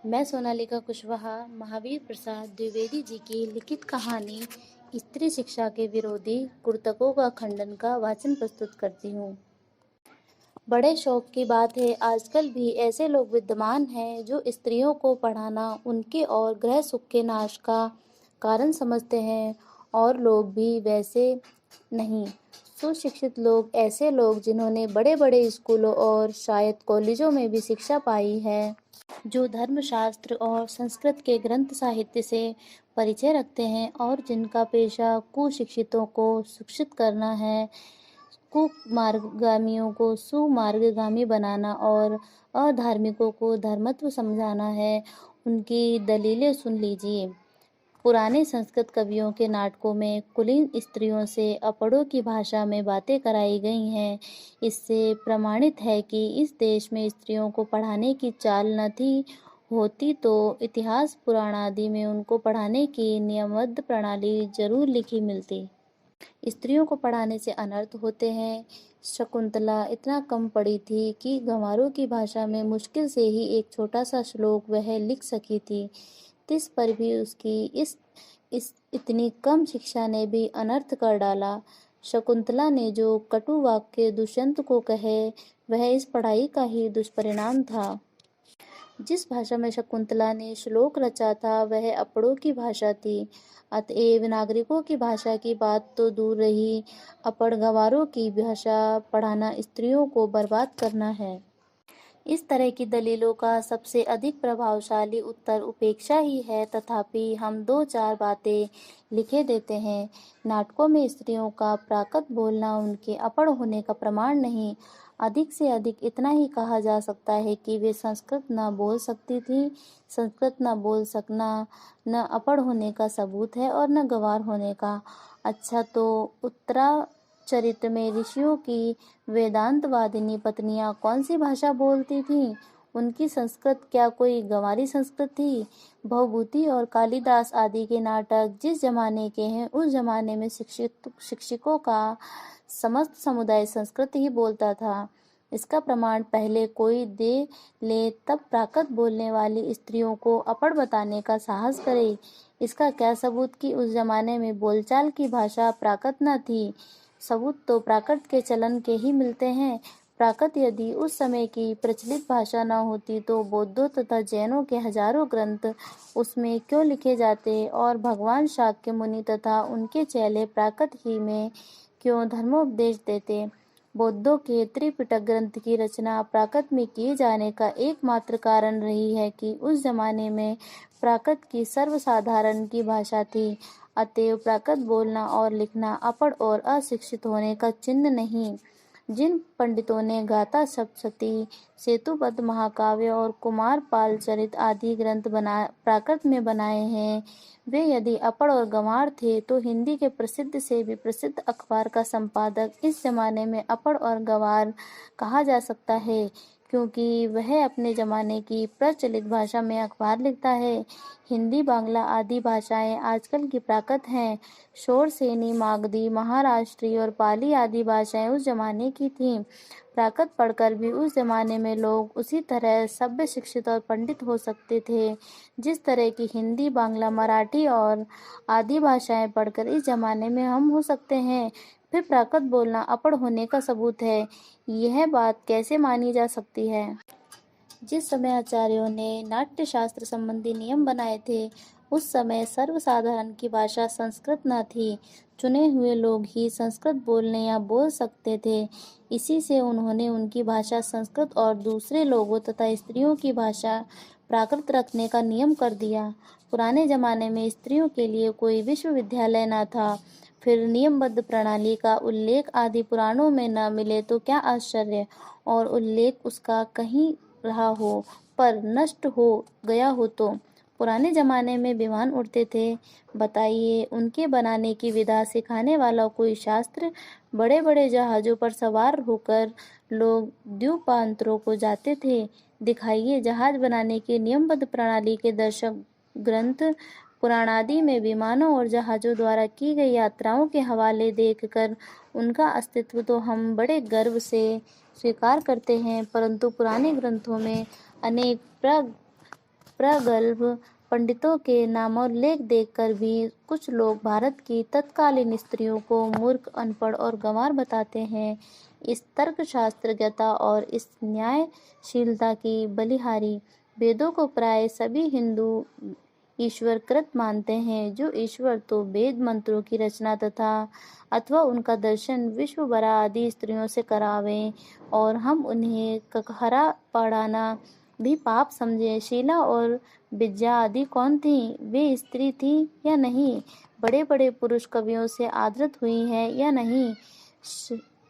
मैं सोनालिका कुशवाहा महावीर प्रसाद द्विवेदी जी की लिखित कहानी स्त्री शिक्षा के विरोधी कुर्तकों का खंडन का वाचन प्रस्तुत करती हूँ। बड़े शौक की बात है, आजकल भी ऐसे लोग विद्यमान हैं जो स्त्रियों को पढ़ाना उनके और गृह सुख के नाश का कारण समझते हैं, और लोग भी वैसे नहीं। सुशिक्षित लोग ऐसे लोग जिन्होंने बड़े बड़े स्कूलों और शायद कॉलेजों में भी शिक्षा पाई है, जो धर्मशास्त्र और संस्कृत के ग्रंथ साहित्य से परिचय रखते हैं और जिनका पेशा कुशिक्षितों को शिक्षित करना है, कुमार्गामियों को सुमार्गगामी बनाना और अधार्मिकों को धर्मत्व समझाना है। उनकी दलीलें सुन लीजिए। पुराने संस्कृत कवियों के नाटकों में कुलीन स्त्रियों से अपड़ों की भाषा में बातें कराई गई हैं। इससे प्रमाणित है कि इस देश में स्त्रियों को पढ़ाने की चाल न थी। होती तो इतिहास पुराण आदि में उनको पढ़ाने की नियमबद्ध प्रणाली जरूर लिखी मिलती। स्त्रियों को पढ़ाने से अनर्थ होते हैं। शकुंतला इतना कम पढ़ी थी कि गंवारों की भाषा में मुश्किल से ही एक छोटा सा श्लोक वह लिख सकी थी। तिस पर भी उसकी इस इतनी कम शिक्षा ने भी अनर्थ कर डाला। शकुंतला ने जो कटु वाक्य दुष्यंत को कहे, वह इस पढ़ाई का ही दुष्परिणाम था। जिस भाषा में शकुंतला ने श्लोक रचा था वह अपड़ों की भाषा थी। अतएव नागरिकों की भाषा की बात तो दूर रही, अपड़ गंवारों की भाषा पढ़ाना स्त्रियों को बर्बाद करना है। इस तरह की दलीलों का सबसे अधिक प्रभावशाली उत्तर उपेक्षा ही है। तथापि हम दो चार बातें लिखे देते हैं। नाटकों में स्त्रियों का प्राकृत बोलना उनके अपड़ होने का प्रमाण नहीं, अधिक से अधिक इतना ही कहा जा सकता है कि वे संस्कृत न बोल सकती थी। संस्कृत न बोल सकना न अपड़ होने का सबूत है और न गंवार होने का। अच्छा, तो उत्तरा चरित्र में ऋषियों की वेदांतवादिनी पत्नियां कौन सी भाषा बोलती थीं? उनकी संस्कृत क्या कोई गंवारी संस्कृत थी? भवभूति और कालिदास आदि के नाटक जिस जमाने के हैं, उस जमाने में शिक्षकों का समस्त समुदाय संस्कृत ही बोलता था। इसका प्रमाण पहले कोई दे ले, तब प्राकृत बोलने वाली स्त्रियों को अपड़ बताने का साहस करे। इसका क्या सबूत कि उस जमाने में बोलचाल की भाषा प्राकृत न थी? सबूत तो प्राकृत के चलन के ही मिलते हैं। प्राकृत यदि उस समय की प्रचलित भाषा न होती तो बौद्धों तथा जैनों के हजारों ग्रंथ उसमें क्यों लिखे जाते, और भगवान शाक्य मुनि तथा उनके चेले प्राकृत ही में क्यों धर्मोपदेश देते। बौद्धों के त्रिपिटक ग्रंथ की रचना प्राकृत में किए जाने का एकमात्र कारण रही है कि उस जमाने में प्राकृत की सर्वसाधारण की भाषा थी। अतएव प्राकृत बोलना और लिखना अपड़ और अशिक्षित होने का चिन्ह नहीं। जिन पंडितों ने गाथा सप्तशती, सेतुबद्ध महाकाव्य और कुमारपाल चरित आदि ग्रंथ प्राकृत में बनाए हैं, वे यदि अपड़ और गंवार थे तो हिंदी के प्रसिद्ध से भी प्रसिद्ध अखबार का संपादक इस जमाने में अपड़ और गंवार कहा जा सकता है, क्योंकि वह अपने जमाने की प्रचलित भाषा में अखबार लिखता है। हिंदी, बांग्ला आदि भाषाएं आजकल की प्राकृत हैं। शोरसेनी, मागधी, महाराष्ट्री और पाली आदि भाषाएं उस जमाने की थीं। प्राकृत पढ़कर भी उस जमाने में लोग उसी तरह सभ्य, शिक्षित और पंडित हो सकते थे जिस तरह की हिंदी, बांग्ला, मराठी और आदि भाषाएं पढ़कर इस जमाने में हम हो सकते हैं। फिर प्राकृत बोलना अपड़ होने का सबूत है, यह बात कैसे मानी जा सकती है? जिस समय आचार्यों ने नाट्य शास्त्र संबंधी नियम बनाए थे, उस समय सर्वसाधारण की भाषा संस्कृत न थी। चुने हुए लोग ही संस्कृत बोलने या बोल सकते थे। इसी से उन्होंने उनकी भाषा संस्कृत और दूसरे लोगों तथा स्त्रियों की भाषा प्राकृत रखने का नियम कर दिया। पुराने जमाने में स्त्रियों के लिए कोई विश्वविद्यालय न था। फिर नियमबद्ध प्रणाली का उल्लेख आदि पुराणों में न मिले तो क्या आश्चर्य, और उल्लेख उसका कहीं रहा हो पर नष्ट हो गया हो तो। पुराने जमाने में विमान उड़ते थे, बताइए उनके बनाने की विधा सिखाने वाला कोई शास्त्र? बड़े बड़े जहाजों पर सवार होकर लोग द्वीपांतरों को जाते थे, दिखाइए जहाज बनाने की नियमबद्ध प्रणाली के दर्शक ग्रंथ। पुराण आदि में विमानों और जहाजों द्वारा की गई यात्राओं के हवाले देखकर उनका अस्तित्व तो हम बड़े गर्व से स्वीकार करते हैं, परंतु पुराने ग्रंथों में अनेक प्रगल्भ पंडितों के नामोल्लेख देखकर भी कुछ लोग भारत की तत्कालीन स्त्रियों को मूर्ख, अनपढ़ और गंवार बताते हैं। इस तर्कशास्त्रज्ञता और इस न्यायशीलता की बलिहारी वेदों को प्राय सभी हिंदू ईश्वरकृत मानते हैं, जो ईश्वर तो वेद मंत्रों की रचना तथा अथवा उनका दर्शन विश्वभरा आदि स्त्रियों से करावें और हम उन्हें ककहरा पढ़ाना भी पाप समझें। शीला और विद्या आदि कौन थी? वे स्त्री थी या नहीं? बड़े बड़े पुरुष कवियों से आदृत हुई हैं या नहीं?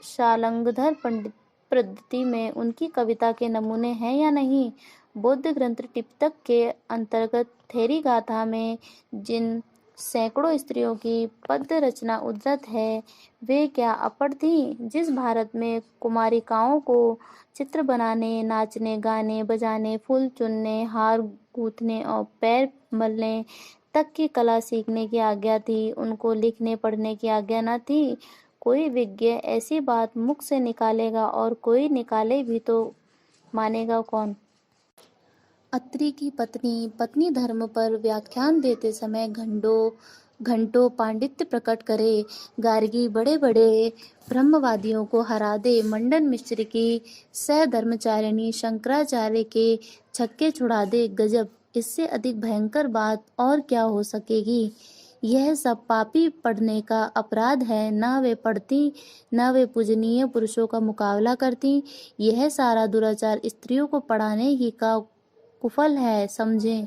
शालंगधर पंडित पद्धति में उनकी कविता के नमूने हैं या नहीं? बौद्ध ग्रंथ टिप्तक के अंतर्गत थेरी गाथा में जिन सैकड़ों स्त्रियों की पद्य रचना उद्धृत है, वे क्या अपढ़ थीं? जिस भारत में कुमारिकाओं को चित्र बनाने, नाचने, गाने बजाने, फूल चुनने, हार गूंथने और पैर मलने तक की कला सीखने की आज्ञा थी, उनको लिखने पढ़ने की आज्ञा न थी। कोई विज्ञ ऐसी बात मुख से निकालेगा और कोई निकाले भी तो मानेगा कौन? अत्रि की पत्नी पत्नी धर्म पर व्याख्यान देते समय घंटों पांडित्य प्रकट करे। गार्गी बड़े बड़े ब्रह्मवादियों को हरा दे। मंडन मिश्र की सहधर्मचारिणी शंकराचार्य के छक्के छुड़ा दे। गजब! इससे अधिक भयंकर बात और क्या हो सकेगी? यह सब पापी पढ़ने का अपराध है। न वे पढ़ती, न वे पूजनीय पुरुषों का मुकाबला करती। यह सारा दुराचार स्त्रियों को पढ़ाने ही का कुफल है, समझें।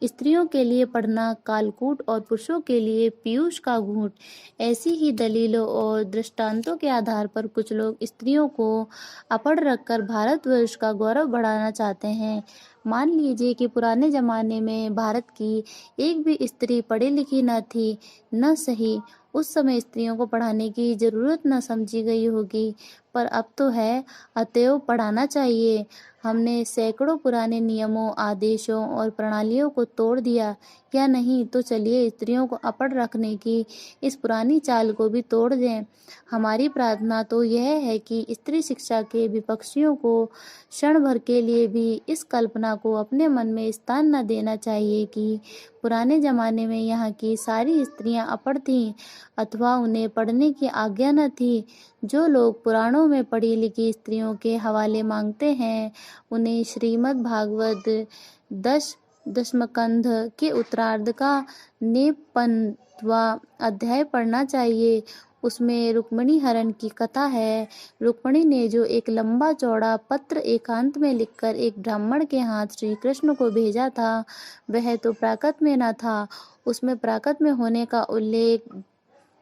स्त्रियों के लिए पढ़ना कालकूट और पुरुषों के लिए पीयूष का घूंट। ऐसी ही दलीलों और दृष्टांतों के आधार पर कुछ लोग स्त्रियों को अपढ़ रखकर भारतवर्ष का गौरव बढ़ाना चाहते हैं। मान लीजिए कि पुराने जमाने में भारत की एक भी स्त्री पढ़ी लिखी न थी। न सही, उस समय स्त्रियों को पढ़ाने की जरूरत न समझी गई होगी, पर अब तो है, अतएव पढ़ाना चाहिए। हमने सैकड़ों पुराने नियमों, आदेशों और प्रणालियों को तोड़ दिया या नहीं? तो चलिए स्त्रियों को अपढ़ रखने की इस पुरानी चाल को भी तोड़ दें। हमारी प्रार्थना तो यह है कि स्त्री शिक्षा के विपक्षियों को क्षण भर के लिए भी इस कल्पना को अपने मन में स्थान न देना चाहिए कि पुराने जमाने में यहाँ की सारी स्त्रियां अपढ़ थीं अथवा उन्हें पढ़ने की आज्ञा न थी। जो लोग पुराणों में पढ़ी लिखी स्त्रियों के हवाले मांगते हैं, उन्हें श्रीमद् भागवत दशमस्कंध के उत्तरार्ध का 53वां अध्याय पढ़ना चाहिए। उसमें रुक्मिणी हरण की कथा है। रुक्मिणी ने जो एक लंबा चौड़ा पत्र एकांत में लिखकर एक ब्राह्मण के हाथ श्री कृष्ण को भेजा था, वह तो प्राकृत में न था। उसमें प्राकृत में होने का उल्लेख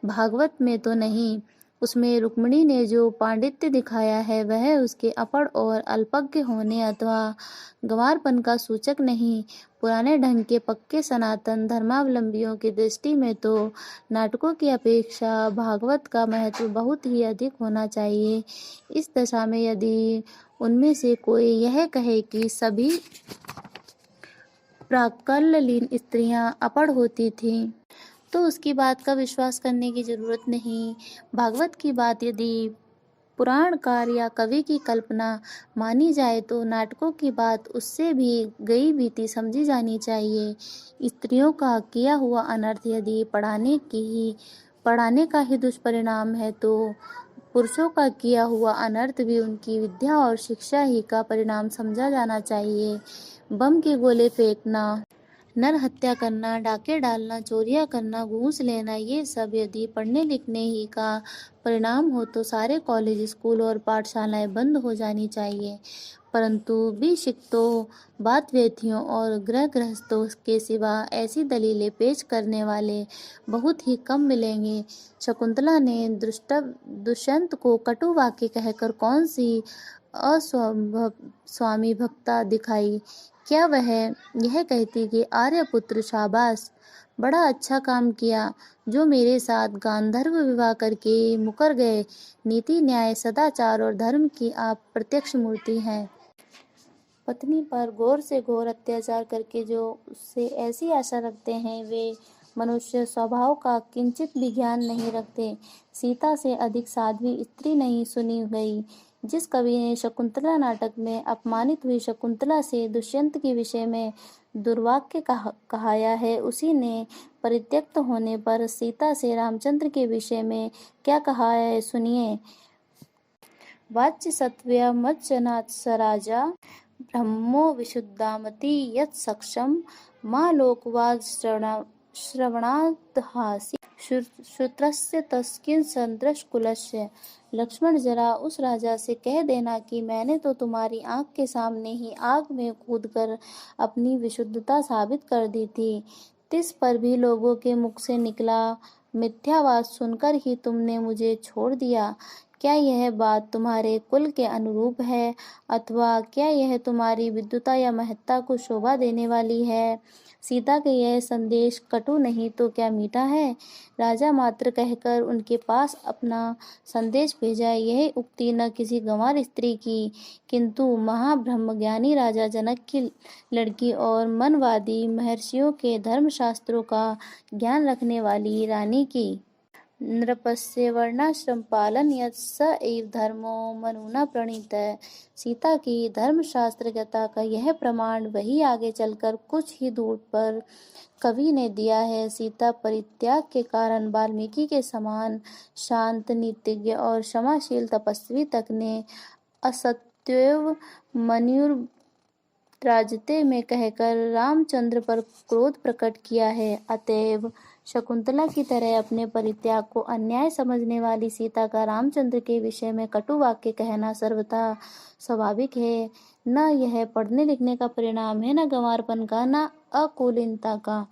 भागवत में तो नहीं। उसमें रुक्मिणी ने जो पांडित्य दिखाया है, वह उसके अपढ़ और अल्पज्ञ होने अथवा गंवारपन का सूचक नहीं। पुराने ढंग के पक्के सनातन धर्मावलंबियों की दृष्टि में तो नाटकों की अपेक्षा भागवत का महत्व बहुत ही अधिक होना चाहिए। इस दशा में यदि उनमें से कोई यह कहे कि सभी प्राक्कललीन स्त्रियां अपढ़ होती थीं, तो उसकी बात का विश्वास करने की जरूरत नहीं। भागवत की बात यदि पुराणकार या कवि की कल्पना मानी जाए तो नाटकों की बात उससे भी गई बीती समझी जानी चाहिए। स्त्रियों का किया हुआ अनर्थ यदि पढ़ाने का ही दुष्परिणाम है, तो पुरुषों का किया हुआ अनर्थ भी उनकी विद्या और शिक्षा ही का परिणाम समझा जाना चाहिए। बम के गोले फेंकना, नर हत्या करना, डाके डालना, चोरियां करना, घूस लेना, ये सब यदि पढ़ने लिखने ही का परिणाम हो तो सारे कॉलेज, स्कूल और पाठशालाएं बंद हो जानी चाहिए। परंतु विशिष्टों, बातवेथियों और गृहस्थों के सिवा ऐसी दलीलें पेश करने वाले बहुत ही कम मिलेंगे। शकुंतला ने दुष्यंत को कटु वाक्य कहकर कौन सी स्वामी भक्ता दिखाई? क्या वह यह कहती कि आर्यपुत्र शाबाश, बड़ा अच्छा काम किया, जो मेरे साथ गांधर्व विवाह करके मुकर गए। नीति, न्याय, सदाचार और धर्म की आप प्रत्यक्ष मूर्ति हैं। पत्नी पर घोर से घोर अत्याचार करके जो उससे ऐसी आशा रखते हैं, वे मनुष्य स्वभाव का किंचित भी ज्ञान नहीं रखते। सीता से अधिक साध्वी स्त्री नहीं सुनी गई। जिस कवि ने शकुंतला नाटक में अपमानित हुई शकुंतला से दुष्यंत के विषय में दुर्वाक्य कहाया है, उसी ने परित्यक्त होने पर सीता से रामचंद्र के विषय में क्या कहा है, सुनिए। वाच्य सत्व्य मज्जनात् स राजा ब्रह्मो विशुद्धामति यत् सक्षम माँ लोकवाद श्रवणादहासि श्रुतस्य तस्किन सदृश कुलस्य। लक्ष्मण, जरा उस राजा से कह देना कि मैंने तो तुम्हारी आंख के सामने ही आग में कूदकर अपनी विशुद्धता साबित कर दी थी। तिस पर भी लोगों के मुख से निकला मिथ्यावाद सुनकर ही तुमने मुझे छोड़ दिया। क्या यह बात तुम्हारे कुल के अनुरूप है, अथवा क्या यह तुम्हारी विद्वता या महत्ता को शोभा देने वाली है? सीता के यह संदेश कटु नहीं तो क्या मीठा है? राजा मात्र कहकर उनके पास अपना संदेश भेजा। यह उक्ति न किसी गंवार स्त्री की, किंतु महाब्रह्मज्ञानी राजा जनक की लड़की और मनवादी महर्षियों के धर्मशास्त्रों का ज्ञान रखने वाली रानी की। नृपस्य वर्णाश्रम पालन यत् स एव धर्मो मनुना प्रणीतः। सीता की धर्मशास्त्रज्ञता का यह प्रमाण वही आगे चलकर कुछ ही दूर पर कवि ने दिया है। सीता परित्याग के कारण वाल्मीकि के समान शांत, नीतिज्ञ और क्षमाशील तपस्वी तक ने असत्यव मनुर राजते में कहकर रामचंद्र पर क्रोध प्रकट किया है। अतएव शकुंतला की तरह अपने परित्याग को अन्याय समझने वाली सीता का रामचंद्र के विषय में कटु वाक्य कहना सर्वथा स्वाभाविक है। न यह पढ़ने लिखने का परिणाम है, न गंवारपन का, न अकुलीनता का।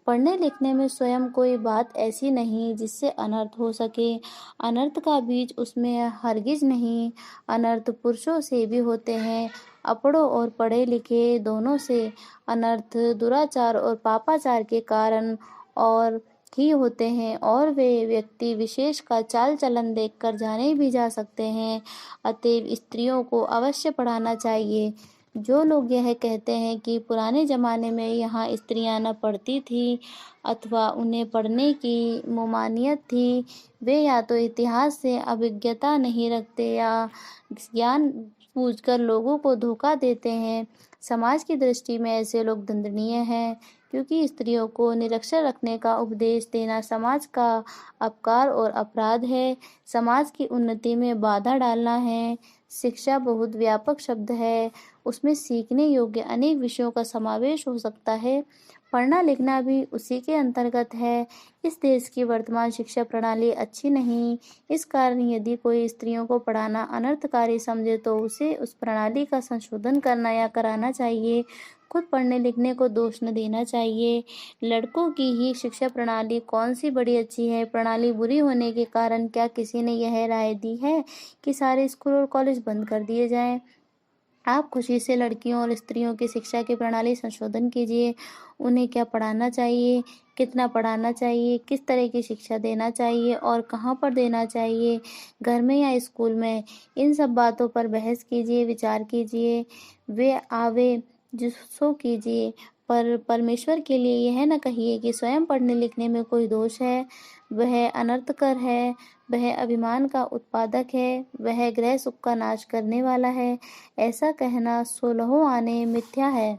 पढ़ने लिखने में स्वयं कोई बात ऐसी नहीं जिससे अनर्थ हो सके। अनर्थ का बीज उसमें हरगिज नहीं। अनर्थ पुरुषों से भी होते हैं, अपढ़ों और पढ़े लिखे दोनों से। अनर्थ दुराचार और पापाचार के कारण और ही होते हैं, और वे व्यक्ति विशेष का चाल चलन देखकर जाने भी जा सकते हैं। अतएव स्त्रियों को अवश्य पढ़ाना चाहिए। जो लोग यह कहते हैं कि पुराने जमाने में यहाँ स्त्रियां न पढ़ती थी अथवा उन्हें पढ़ने की ममानियत थी, वे या तो इतिहास से अभिज्ञता नहीं रखते या ज्ञान पूछकर लोगों को धोखा देते हैं। समाज की दृष्टि में ऐसे लोग दंडनीय हैं, क्योंकि स्त्रियों को निरक्षर रखने का उपदेश देना समाज का अपकार और अपराध है। समाज की उन्नति में बाधा डालना है। शिक्षा बहुत व्यापक शब्द है, उसमें सीखने योग्य अनेक विषयों का समावेश हो सकता है। पढ़ना लिखना भी उसी के अंतर्गत है। इस देश की वर्तमान शिक्षा प्रणाली अच्छी नहीं। इस कारण यदि कोई स्त्रियों को पढ़ाना अनर्थकारी समझे तो उसे उस प्रणाली का संशोधन करना या कराना चाहिए। खुद पढ़ने लिखने को दोष न देना चाहिए। लड़कों की ही शिक्षा प्रणाली कौन सी बड़ी अच्छी है? प्रणाली बुरी होने के कारण क्या किसी ने यह राय दी है कि सारे स्कूल और कॉलेज बंद कर दिए जाएं? आप खुशी से लड़कियों और स्त्रियों की शिक्षा की प्रणाली संशोधन कीजिए। उन्हें क्या पढ़ाना चाहिए, कितना पढ़ाना चाहिए, किस तरह की शिक्षा देना चाहिए और कहाँ पर देना चाहिए, घर में या स्कूल में, इन सब बातों पर बहस कीजिए, विचार कीजिए। वे आवे जिसो कीजिए, पर परमेश्वर के लिए यह न कहिए कि स्वयं पढ़ने लिखने में कोई दोष है, वह अनर्थकर है, वह अभिमान का उत्पादक है, वह गृह सुख का नाश करने वाला है। ऐसा कहना सोलहों आने मिथ्या है।